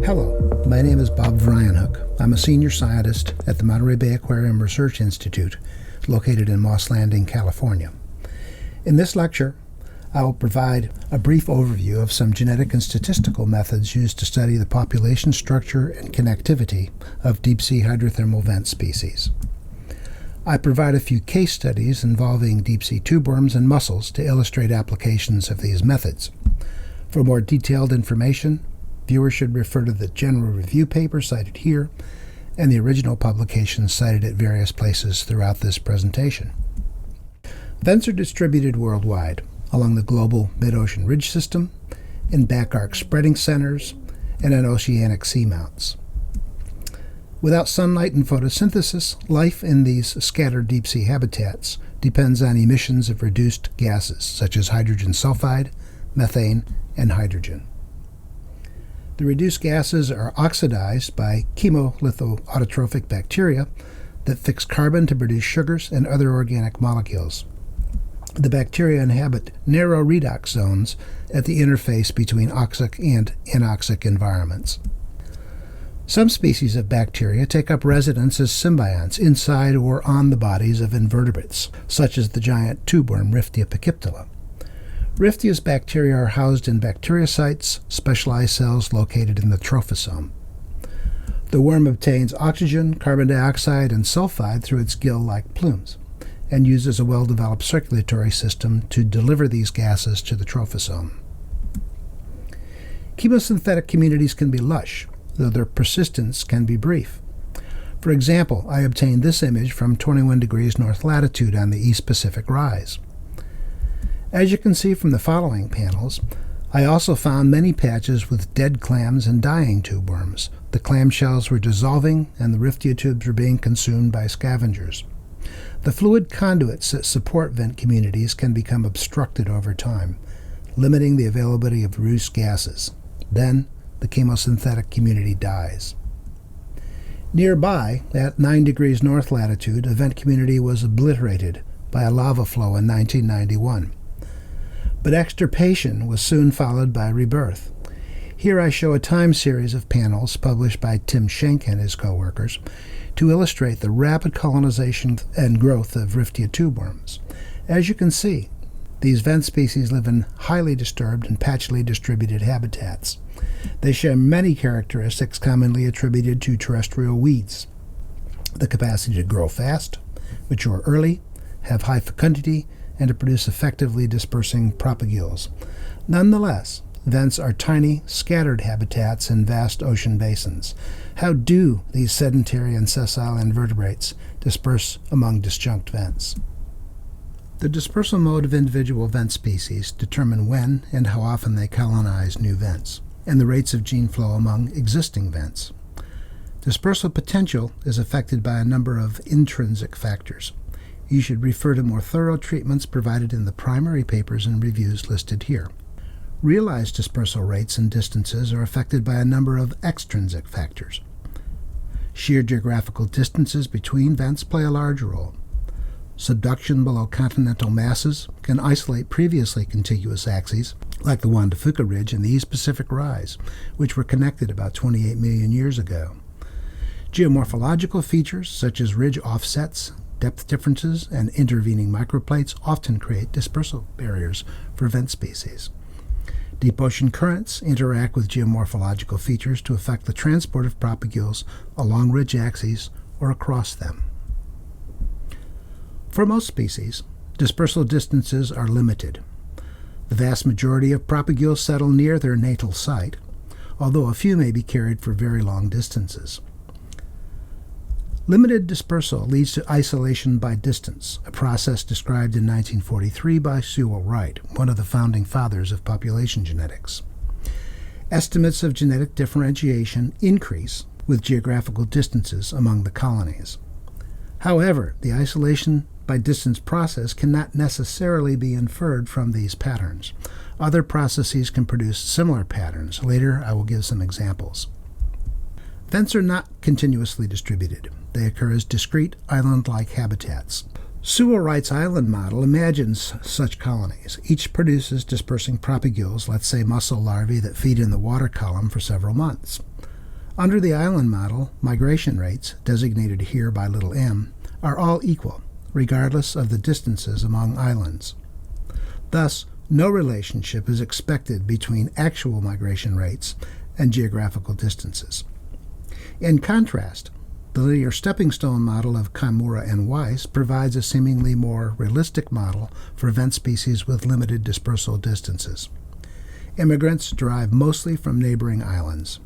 Hello, my name is Bob Vrijenhoek. I'm a senior scientist at the Monterey Bay Aquarium Research Institute, located in Moss Landing, California. In this lecture, I will provide a brief overview of some genetic and statistical methods used to study the population structure and connectivity of deep-sea hydrothermal vent species. I provide a few case studies involving deep-sea tubeworms and mussels to illustrate applications of these methods. For more detailed information, viewers should refer to the general review paper cited here and the original publications cited at various places throughout this presentation. Vents are distributed worldwide along the global mid-ocean ridge system, in back arc spreading centers, and in oceanic seamounts. Without sunlight and photosynthesis, life in these scattered deep-sea habitats depends on emissions of reduced gases such as hydrogen sulfide, methane, and hydrogen. The reduced gases are oxidized by chemolithoautotrophic bacteria that fix carbon to produce sugars and other organic molecules. The bacteria inhabit narrow redox zones at the interface between oxic and anoxic environments. Some species of bacteria take up residence as symbionts inside or on the bodies of invertebrates, such as the giant tubeworm Riftia pachyptila. Riftia's bacteria are housed in bacteriocytes, specialized cells located in the trophosome. The worm obtains oxygen, carbon dioxide, and sulfide through its gill-like plumes, and uses a well-developed circulatory system to deliver these gases to the trophosome. Chemosynthetic communities can be lush, though their persistence can be brief. For example, I obtained this image from 21 degrees north latitude on the East Pacific Rise. As you can see from the following panels, I also found many patches with dead clams and dying tubeworms. The clamshells were dissolving and the Riftia tubes were being consumed by scavengers. The fluid conduits that support vent communities can become obstructed over time, limiting the availability of reduced gases. Then, the chemosynthetic community dies. Nearby, at 9 degrees north latitude, a vent community was obliterated by a lava flow in 1991. But extirpation was soon followed by rebirth. Here I show a time series of panels published by Tim Schenk and his co-workers to illustrate the rapid colonization and growth of Riftia tubeworms. As you can see, these vent species live in highly disturbed and patchily distributed habitats. They share many characteristics commonly attributed to terrestrial weeds: the capacity to grow fast, mature early, have high fecundity, and to produce effectively dispersing propagules. Nonetheless, vents are tiny, scattered habitats in vast ocean basins. How do these sedentary and sessile invertebrates disperse among disjunct vents? The dispersal mode of individual vent species determine when and how often they colonize new vents, and the rates of gene flow among existing vents. Dispersal potential is affected by a number of intrinsic factors. You should refer to more thorough treatments provided in the primary papers and reviews listed here. Realized dispersal rates and distances are affected by a number of extrinsic factors. Sheer geographical distances between vents play a large role. Subduction below continental masses can isolate previously contiguous axes, like the Juan de Fuca Ridge and the East Pacific Rise, which were connected about 28 million years ago. Geomorphological features, such as ridge offsets, depth differences, and intervening microplates often create dispersal barriers for vent species. Deep ocean currents interact with geomorphological features to affect the transport of propagules along ridge axes or across them. For most species, dispersal distances are limited. The vast majority of propagules settle near their natal site, although a few may be carried for very long distances. Limited dispersal leads to isolation by distance, a process described in 1943 by Sewell Wright, one of the founding fathers of population genetics. Estimates of genetic differentiation increase with geographical distances among the colonies. However, the isolation by distance process cannot necessarily be inferred from these patterns. Other processes can produce similar patterns. Later, I will give some examples. Vents are not continuously distributed. They occur as discrete, island-like habitats. Sewell Wright's island model imagines such colonies. Each produces dispersing propagules, let's say mussel larvae that feed in the water column for several months. Under the island model, migration rates, designated here by little m, are all equal, regardless of the distances among islands. Thus, no relationship is expected between actual migration rates and geographical distances. In contrast, the linear stepping stone model of Kimura and Weiss provides a seemingly more realistic model for vent species with limited dispersal distances. Immigrants derive mostly from neighboring islands.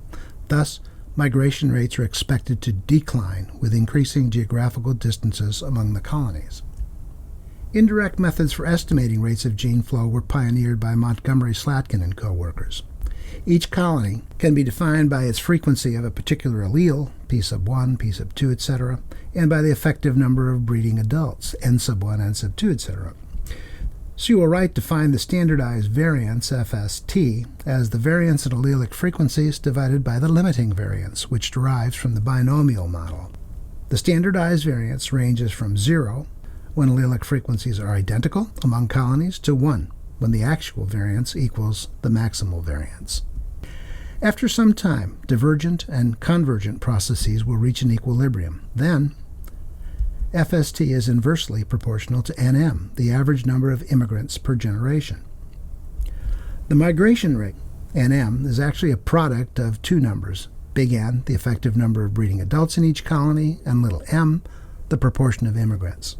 Thus, migration rates are expected to decline with increasing geographical distances among the colonies. Indirect methods for estimating rates of gene flow were pioneered by Montgomery Slatkin and co-workers. Each colony can be defined by its frequency of a particular allele, P sub 1, P sub 2, etc., and by the effective number of breeding adults, N sub 1, N sub 2, etc. So you will write to find the standardized variance, FST, as the variance in allelic frequencies divided by the limiting variance, which derives from the binomial model. The standardized variance ranges from 0, when allelic frequencies are identical among colonies, to 1, when the actual variance equals the maximal variance. After some time, divergent and convergent processes will reach an equilibrium. Then, FST is inversely proportional to NM, the average number of immigrants per generation. The migration rate, NM, is actually a product of two numbers, big N, the effective number of breeding adults in each colony, and little m, the proportion of immigrants.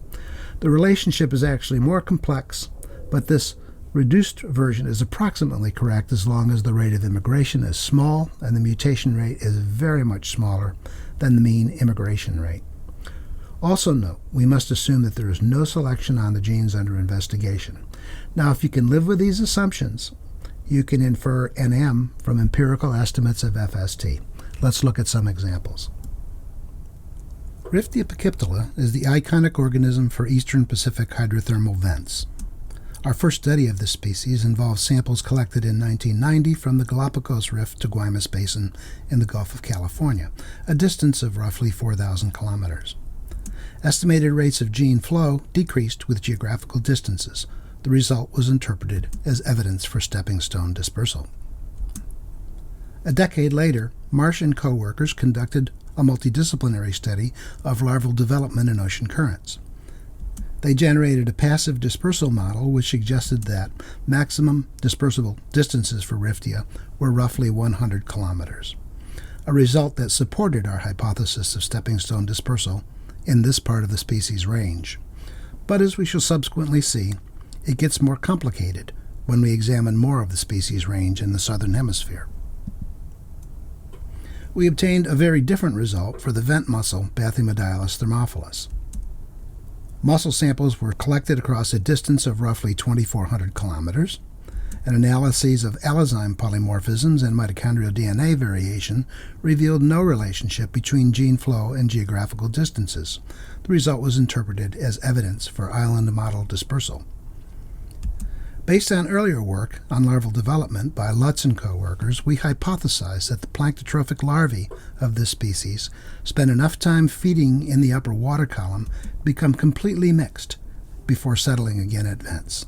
The relationship is actually more complex, but this reduced version is approximately correct as long as the rate of immigration is small and the mutation rate is very much smaller than the mean immigration rate. Also note, we must assume that there is no selection on the genes under investigation. Now, if you can live with these assumptions, you can infer NM from empirical estimates of FST. Let's look at some examples. Riftia pachyptila is the iconic organism for eastern Pacific hydrothermal vents. Our first study of this species involves samples collected in 1990 from the Galapagos Rift to Guaymas Basin in the Gulf of California, a distance of roughly 4,000 kilometers. Estimated rates of gene flow decreased with geographical distances. The result was interpreted as evidence for stepping stone dispersal. A decade later, Marsh and co-workers conducted a multidisciplinary study of larval development in ocean currents. They generated a passive dispersal model which suggested that maximum dispersible distances for Riftia were roughly 100 kilometers, a result that supported our hypothesis of stepping stone dispersal in this part of the species range. But as we shall subsequently see, it gets more complicated when we examine more of the species range in the southern hemisphere. We obtained a very different result for the vent mussel Bathymodiolus thermophilus. Mussel samples were collected across a distance of roughly 2,400 kilometers, and analyses of allozyme polymorphisms and mitochondrial DNA variation revealed no relationship between gene flow and geographical distances. The result was interpreted as evidence for island model dispersal. Based on earlier work on larval development by Lutz and co-workers, we hypothesized that the planktotrophic larvae of this species spend enough time feeding in the upper water column to become completely mixed before settling again at vents.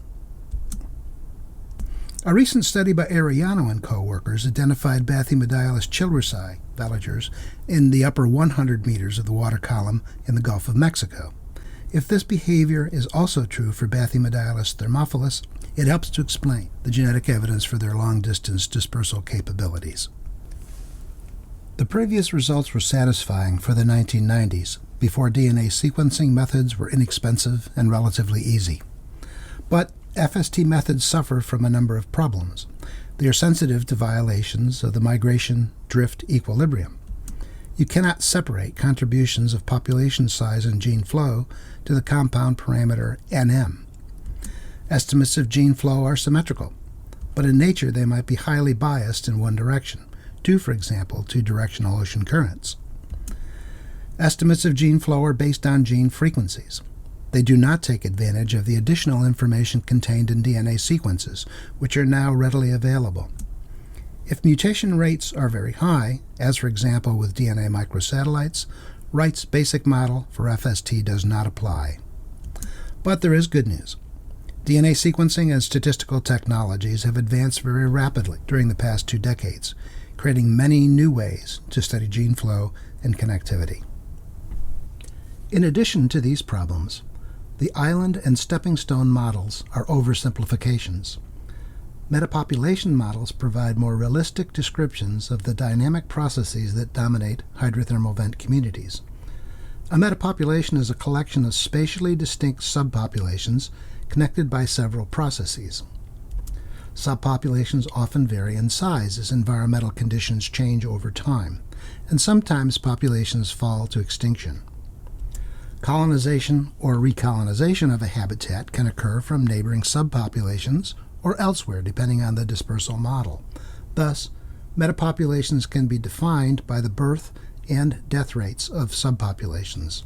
A recent study by Arellano and co-workers identified Bathymodiolus chilrisi veligers in the upper 100 meters of the water column in the Gulf of Mexico. If this behavior is also true for Bathymodiolus thermophilus, it helps to explain the genetic evidence for their long-distance dispersal capabilities. The previous results were satisfying for the 1990s, before DNA sequencing methods were inexpensive and relatively easy. But FST methods suffer from a number of problems. They are sensitive to violations of the migration-drift equilibrium. You cannot separate contributions of population size and gene flow to the compound parameter NM. Estimates of gene flow are symmetrical, but in nature they might be highly biased in one direction, due, for example, to directional ocean currents. Estimates of gene flow are based on gene frequencies. They do not take advantage of the additional information contained in DNA sequences, which are now readily available. If mutation rates are very high, as for example with DNA microsatellites, Wright's basic model for FST does not apply. But there is good news. DNA sequencing and statistical technologies have advanced very rapidly during the past 2 decades, creating many new ways to study gene flow and connectivity. In addition to these problems, the island and stepping stone models are oversimplifications. Metapopulation models provide more realistic descriptions of the dynamic processes that dominate hydrothermal vent communities. A metapopulation is a collection of spatially distinct subpopulations connected by several processes. Subpopulations often vary in size as environmental conditions change over time, and sometimes populations fall to extinction. Colonization or recolonization of a habitat can occur from neighboring subpopulations or elsewhere depending on the dispersal model. Thus, metapopulations can be defined by the birth and death rates of subpopulations.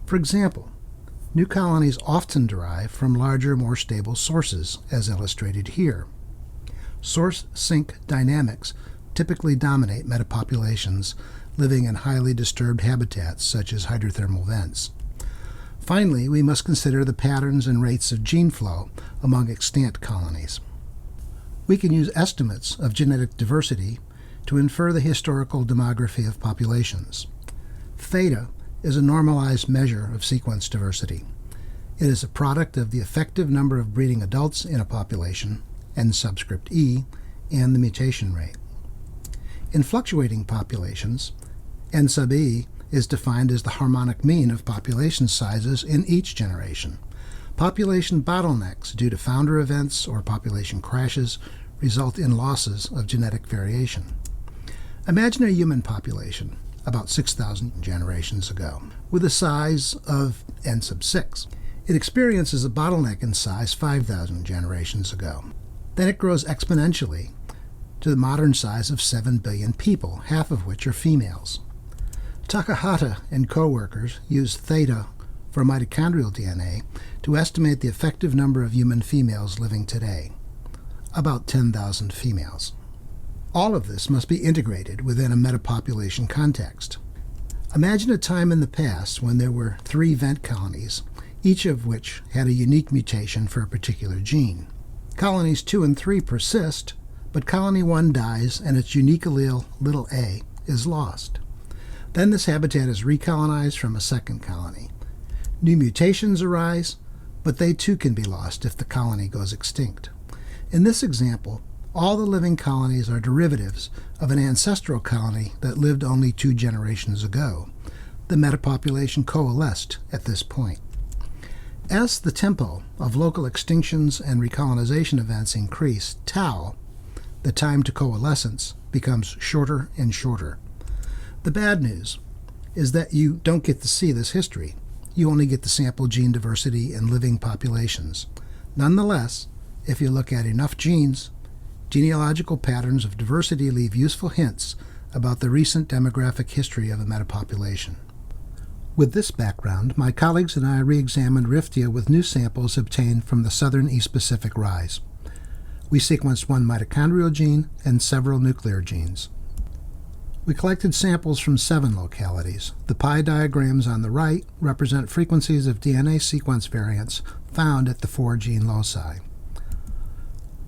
For example, new colonies often derive from larger, more stable sources, as illustrated here. Source-sink dynamics typically dominate metapopulations living in highly disturbed habitats such as hydrothermal vents. Finally, we must consider the patterns and rates of gene flow among extant colonies. We can use estimates of genetic diversity to infer the historical demography of populations. Theta is a normalized measure of sequence diversity. It is a product of the effective number of breeding adults in a population, n subscript e, and the mutation rate. In fluctuating populations, n sub e is defined as the harmonic mean of population sizes in each generation. Population bottlenecks due to founder events or population crashes result in losses of genetic variation. Imagine a human population about 6,000 generations ago with a size of n sub 6. It experiences a bottleneck in size 5,000 generations ago. Then it grows exponentially to the modern size of 7 billion people, half of which are females. Takahata and co-workers used theta for mitochondrial DNA to estimate the effective number of human females living today, about 10,000 females. All of this must be integrated within a metapopulation context. Imagine a time in the past when there were 3 vent colonies, each of which had a unique mutation for a particular gene. Colonies 2 and 3 persist, but colony 1 dies and its unique allele, little a, is lost. Then this habitat is recolonized from a second colony. New mutations arise, but they too can be lost if the colony goes extinct. In this example, all the living colonies are derivatives of an ancestral colony that lived only 2 generations ago. The metapopulation coalesced at this point. As the tempo of local extinctions and recolonization events increase, tau, the time to coalescence, becomes shorter and shorter. The bad news is that you don't get to see this history. You only get to sample gene diversity in living populations. Nonetheless, if you look at enough genes, genealogical patterns of diversity leave useful hints about the recent demographic history of a metapopulation. With this background, my colleagues and I re-examined Riftia with new samples obtained from the southern East Pacific rise. We sequenced 1 mitochondrial gene and several nuclear genes. We collected samples from 7 localities. The pie diagrams on the right represent frequencies of DNA sequence variants found at the 4 gene loci.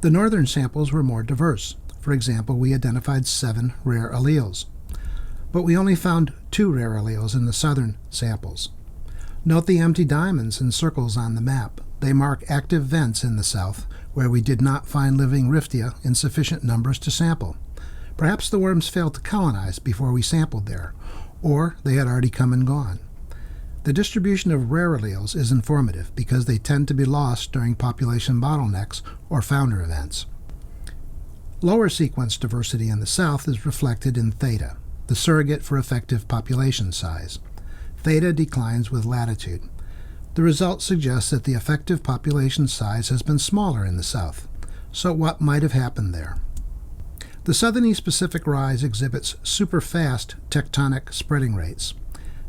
The northern samples were more diverse. For example, we identified 7 rare alleles. But we only found 2 rare alleles in the southern samples. Note the empty diamonds and circles on the map. They mark active vents in the south, where we did not find living Riftia in sufficient numbers to sample. Perhaps the worms failed to colonize before we sampled there, or they had already come and gone. The distribution of rare alleles is informative because they tend to be lost during population bottlenecks or founder events. Lower sequence diversity in the south is reflected in theta, the surrogate for effective population size. Theta declines with latitude. The result suggests that the effective population size has been smaller in the south. So what might have happened there? The southern East Pacific rise exhibits super-fast tectonic spreading rates.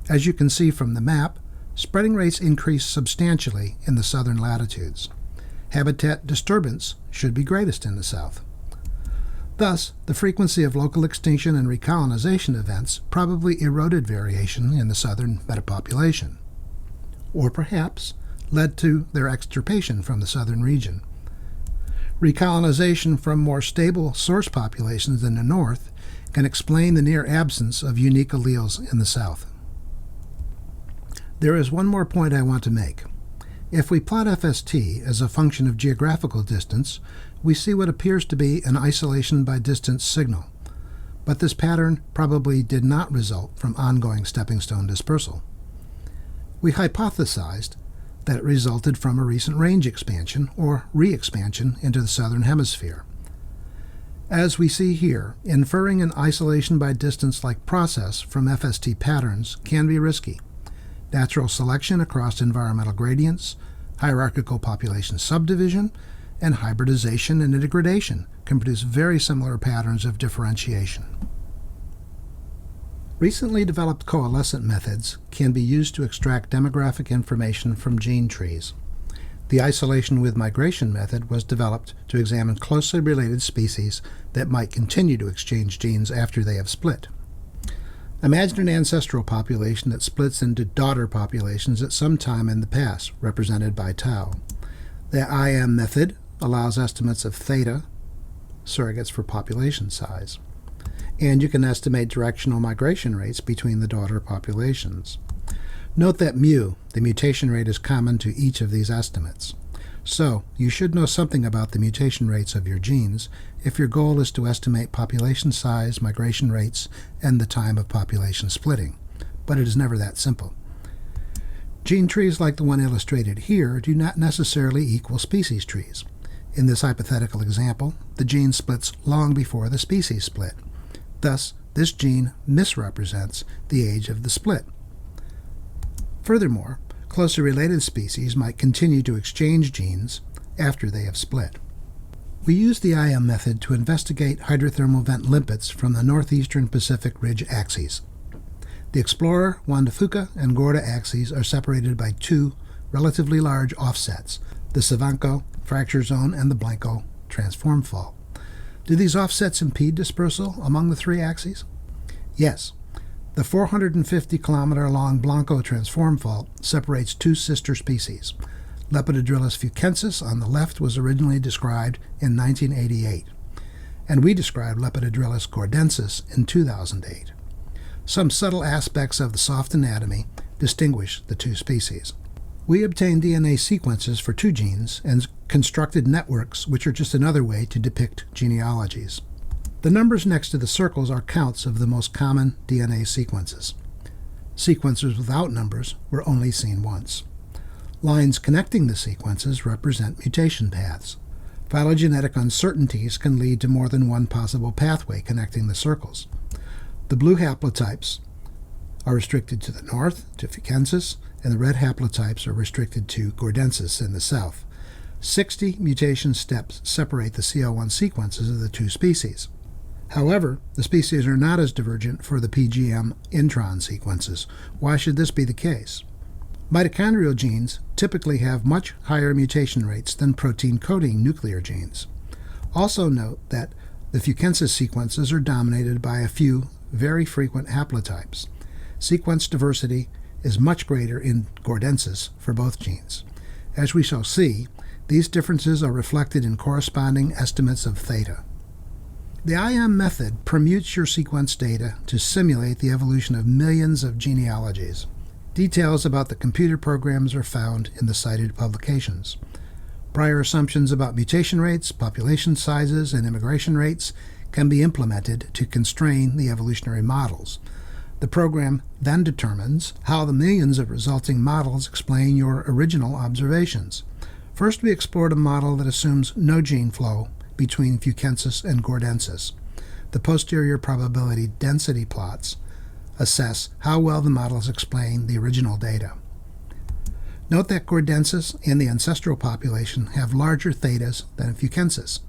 As you can see from the map, spreading rates increase substantially in the southern latitudes. Habitat disturbance should be greatest in the south. Thus, the frequency of local extinction and recolonization events probably eroded variation in the southern metapopulation. Or perhaps led to their extirpation from the southern region. Recolonization from more stable source populations in the north can explain the near absence of unique alleles in the south. There is one more point I want to make. If we plot FST as a function of geographical distance, we see what appears to be an isolation by distance signal. But this pattern probably did not result from ongoing stepping stone dispersal. We hypothesized that it resulted from a recent range expansion or re-expansion into the southern hemisphere. As we see here, inferring an isolation by distance-like process from FST patterns can be risky. Natural selection across environmental gradients, hierarchical population subdivision, and hybridization and integration can produce very similar patterns of differentiation. Recently developed coalescent methods can be used to extract demographic information from gene trees. The isolation with migration method was developed to examine closely related species that might continue to exchange genes after they have split. Imagine an ancestral population that splits into daughter populations at some time in the past, represented by tau. The IM method allows estimates of theta, surrogates for population size, and you can estimate directional migration rates between the daughter populations. Note that mu, the mutation rate, is common to each of these estimates. So, you should know something about the mutation rates of your genes if your goal is to estimate population size, migration rates, and the time of population splitting. But it is never that simple. Gene trees like the one illustrated here do not necessarily equal species trees. In this hypothetical example, the gene splits long before the species split. Thus, this gene misrepresents the age of the split. Furthermore, closely related species might continue to exchange genes after they have split. We use the IM method to investigate hydrothermal vent limpets from the northeastern Pacific Ridge axes. The Explorer, Juan de Fuca, and Gorda axes are separated by two relatively large offsets, the Savanco fracture zone and the Blanco transform fault. Do these offsets impede dispersal among the three axes? Yes. The 450-kilometer-long Blanco transform fault separates two sister species. Lepetodrilis fucensis on the left was originally described in 1988, and we described Lepetodrilis gordensis in 2008. Some subtle aspects of the soft anatomy distinguish the two species. We obtained DNA sequences for two genes and constructed networks, which are just another way to depict genealogies. The numbers next to the circles are counts of the most common DNA sequences. Sequences without numbers were only seen once. Lines connecting the sequences represent mutation paths. Phylogenetic uncertainties can lead to more than one possible pathway connecting the circles. The blue haplotypes are restricted to the north, to fucensis, and the red haplotypes are restricted to gordensis in the south. 60 mutation steps separate the CO1 sequences of the two species. However, the species are not as divergent for the PGM intron sequences. Why should this be the case? Mitochondrial genes typically have much higher mutation rates than protein-coding nuclear genes. Also note that the fucensis sequences are dominated by a few very frequent haplotypes. Sequence diversity is much greater in gordensis for both genes. As we shall see, these differences are reflected in corresponding estimates of theta. The IM method permutes your sequence data to simulate the evolution of millions of genealogies. Details about the computer programs are found in the cited publications. Prior assumptions about mutation rates, population sizes, and immigration rates can be implemented to constrain the evolutionary models. The program then determines how the millions of resulting models explain your original observations. First, we explored a model that assumes no gene flow between fucensis and gordensis. The posterior probability density plots assess how well the models explain the original data. Note that gordensis and the ancestral population have larger thetas than fucensis.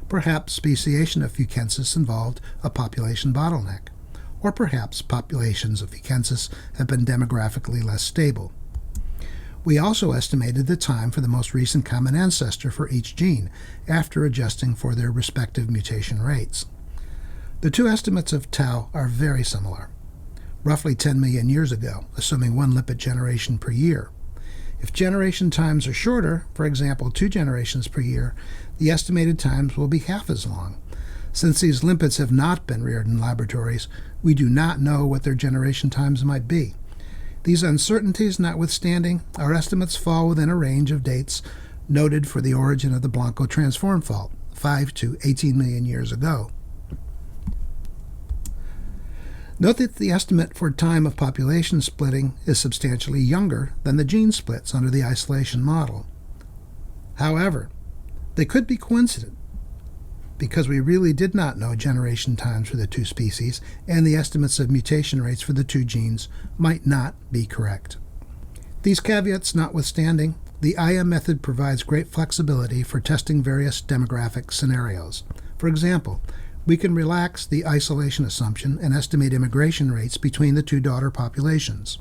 Perhaps speciation of fucensis involved a population bottleneck, or perhaps populations of fucensis have been demographically less stable. We also estimated the time for the most recent common ancestor for each gene, after adjusting for their respective mutation rates. The two estimates of tau are very similar. Roughly 10 million years ago, assuming one lipid generation per year. If generation times are shorter, for example 2 generations per year, the estimated times will be half as long. Since these limpets have not been reared in laboratories, we do not know what their generation times might be. These uncertainties notwithstanding, our estimates fall within a range of dates noted for the origin of the Blanco transform fault, 5 to 18 million years ago. Note that the estimate for time of population splitting is substantially younger than the gene splits under the isolation model. However, they could be coincident, because we really did not know generation times for the 2 species, and the estimates of mutation rates for the 2 genes might not be correct. These caveats notwithstanding, the IM method provides great flexibility for testing various demographic scenarios. For example, we can relax the isolation assumption and estimate immigration rates between the 2 daughter populations.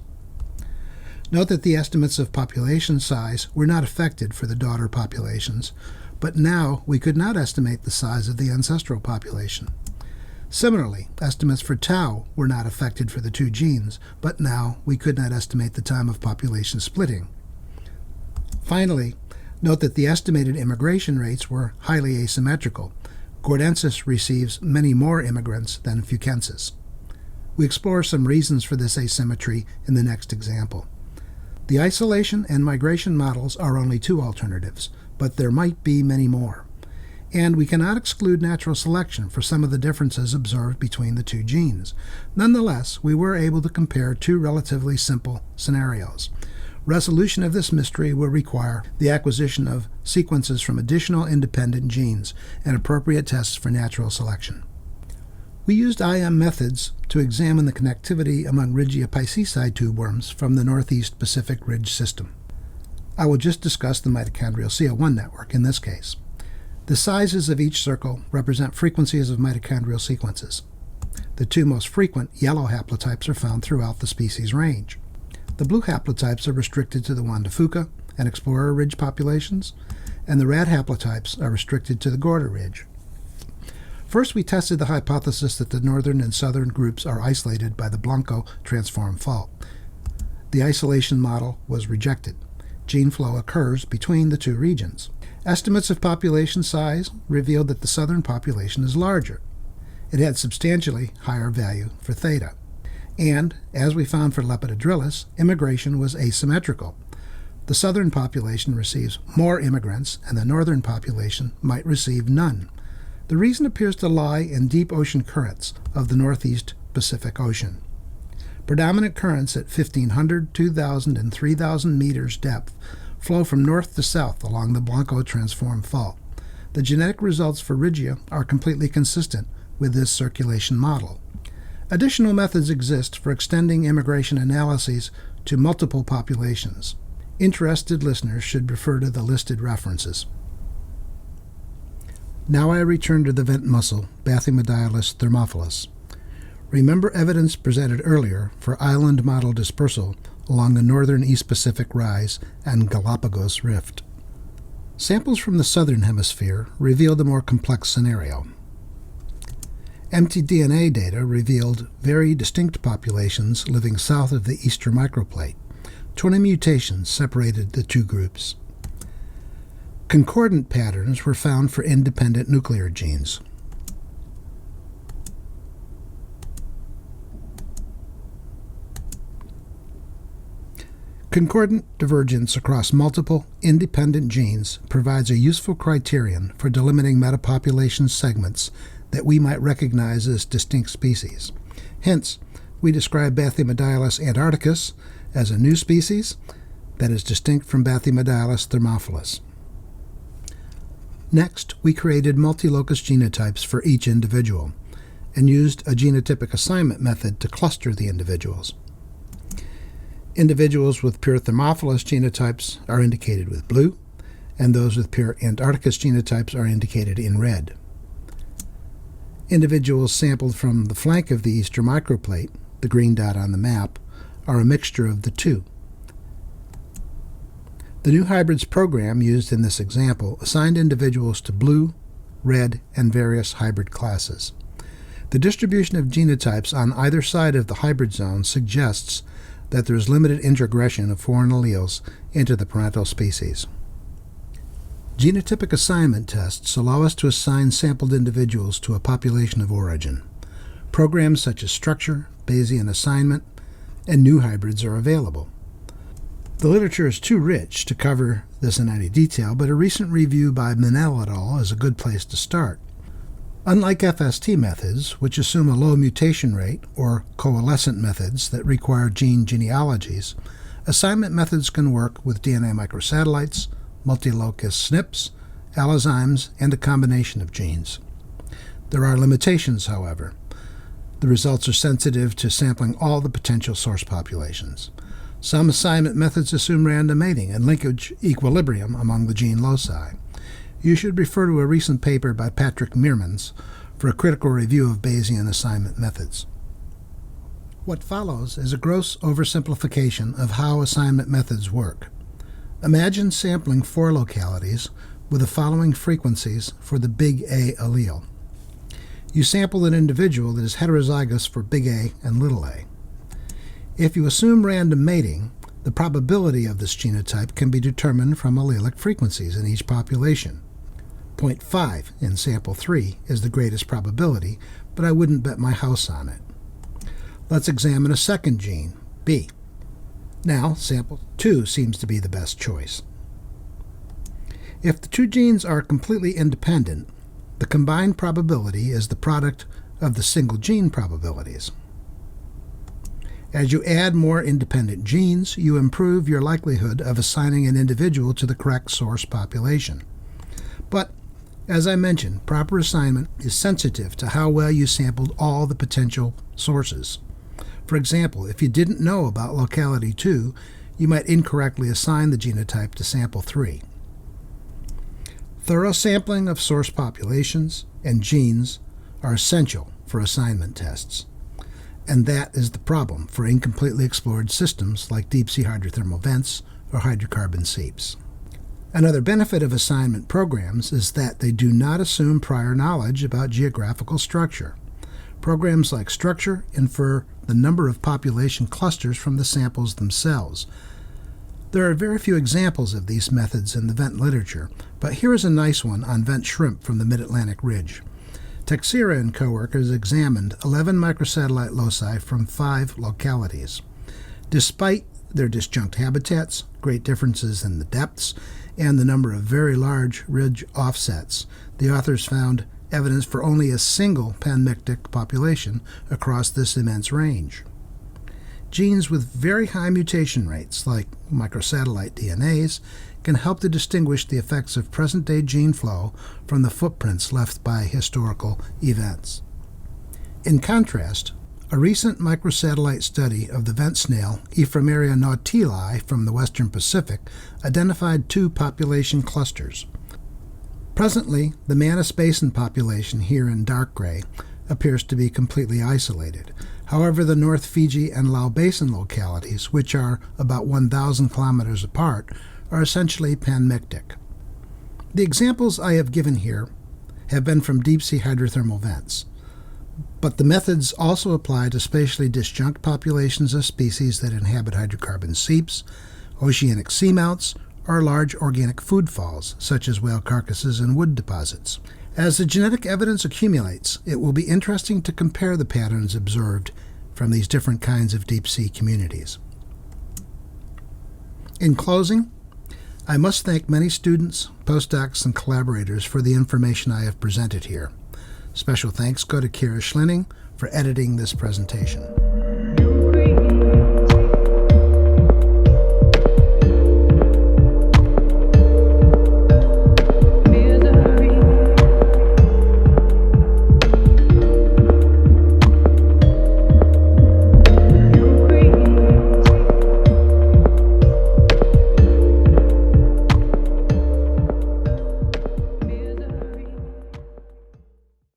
Note that the estimates of population size were not affected for the daughter populations, but now we could not estimate the size of the ancestral population. Similarly, estimates for tau were not affected for the 2 genes, but now we could not estimate the time of population splitting. Finally, note that the estimated immigration rates were highly asymmetrical. Gordensis receives many more immigrants than fucensis. We explore some reasons for this asymmetry in the next example. The isolation and migration models are only 2 alternatives, but there might be many more. And we cannot exclude natural selection for some of the differences observed between the 2 genes. Nonetheless, we were able to compare 2 relatively simple scenarios. Resolution of this mystery will require the acquisition of sequences from additional independent genes and appropriate tests for natural selection. We used IM methods to examine the connectivity among Riftia piscicide tubeworms from the Northeast Pacific Ridge system. I will just discuss the mitochondrial CO1 network in this case. The sizes of each circle represent frequencies of mitochondrial sequences. The 2 most frequent yellow haplotypes are found throughout the species range. The blue haplotypes are restricted to the Juan de Fuca and Explorer Ridge populations, and the red haplotypes are restricted to the Gorda Ridge. First, we tested the hypothesis that the northern and southern groups are isolated by the Blanco transform fault. The isolation model was rejected. Gene flow occurs between the 2 regions. Estimates of population size revealed that the southern population is larger. It had substantially higher value for theta. And, as we found for Lepetodnius, immigration was asymmetrical. The southern population receives more immigrants, and the northern population might receive none. The reason appears to lie in deep ocean currents of the Northeast Pacific Ocean. Predominant currents at 1,500, 2,000, and 3,000 meters depth flow from north to south along the Blanco transform fault. The genetic results for Riftia are completely consistent with this circulation model. Additional methods exist for extending immigration analyses to multiple populations. Interested listeners should refer to the listed references. Now I return to the vent mussel, Bathymodiolus thermophilus. Remember evidence presented earlier for island model dispersal along the northern East Pacific Rise and Galapagos Rift. Samples from the southern hemisphere revealed a more complex scenario. mtDNA data revealed very distinct populations living south of the eastern microplate. 20 mutations separated the 2 groups. Concordant patterns were found for independent nuclear genes. Concordant divergence across multiple independent genes provides a useful criterion for delimiting metapopulation segments that we might recognize as distinct species. Hence, we describe Bathymodiolus antarcticus as a new species that is distinct from Bathymodiolus thermophilus. Next, we created multi-locus genotypes for each individual and used a genotypic assignment method to cluster the individuals. Individuals with pure thermophilus genotypes are indicated with blue, and those with pure antarcticus genotypes are indicated in red. Individuals sampled from the flank of the eastern microplate, the green dot on the map, are a mixture of the 2. The new hybrids program used in this example assigned individuals to blue, red, and various hybrid classes. The distribution of genotypes on either side of the hybrid zone suggests that there is limited introgression of foreign alleles into the parental species. Genotypic assignment tests allow us to assign sampled individuals to a population of origin. Programs such as structure, Bayesian assignment, and new hybrids are available. The literature is too rich to cover this in any detail, but a recent review by Manel et al. Is a good place to start. Unlike FST methods, which assume a low mutation rate, or coalescent methods that require gene genealogies, assignment methods can work with DNA microsatellites, multi-locus SNPs, allozymes, and a combination of genes. There are limitations, however. The results are sensitive to sampling all the potential source populations. Some assignment methods assume random mating and linkage equilibrium among the gene loci. You should refer to a recent paper by Patrick Meermans for a critical review of Bayesian assignment methods. What follows is a gross oversimplification of how assignment methods work. Imagine sampling 4 localities with the following frequencies for the big A allele. You sample an individual that is heterozygous for big A and little a. If you assume random mating, the probability of this genotype can be determined from allelic frequencies in each population. 0.5 in sample 3 is the greatest probability, but I wouldn't bet my house on it. Let's examine a second gene, B. Now, sample 2 seems to be the best choice. If the 2 genes are completely independent, the combined probability is the product of the single gene probabilities. As you add more independent genes, you improve your likelihood of assigning an individual to the correct source population. But, as I mentioned, proper assignment is sensitive to how well you sampled all the potential sources. For example, if you didn't know about locality 2, you might incorrectly assign the genotype to sample 3. Thorough sampling of source populations and genes are essential for assignment tests. And that is the problem for incompletely explored systems like deep-sea hydrothermal vents or hydrocarbon seeps. Another benefit of assignment programs is that they do not assume prior knowledge about geographical structure. Programs like Structure infer the number of population clusters from the samples themselves. There are very few examples of these methods in the vent literature, but here is a nice one on vent shrimp from the Mid-Atlantic Ridge. Teixeira and co-workers examined 11 microsatellite loci from 5 localities. Despite their disjunct habitats, great differences in the depths, and the number of very large ridge offsets, the authors found evidence for only a single panmictic population across this immense range. Genes with very high mutation rates, like microsatellite DNAs, can help to distinguish the effects of present-day gene flow from the footprints left by historical events. In contrast, a recent microsatellite study of the vent snail Ephemeria nautili from the western Pacific identified 2 population clusters. Presently, the Manus Basin population here in dark gray appears to be completely isolated. However, the North Fiji and Lau Basin localities, which are about 1,000 kilometers apart, are essentially panmictic. The examples I have given here have been from deep-sea hydrothermal vents, but the methods also apply to spatially disjunct populations of species that inhabit hydrocarbon seeps, oceanic seamounts, or large organic food falls, such as whale carcasses and wood deposits. As the genetic evidence accumulates, it will be interesting to compare the patterns observed from these different kinds of deep-sea communities. In closing, I must thank many students, postdocs, and collaborators for the information I have presented here. Special thanks go to Kira Schlinning for editing this presentation.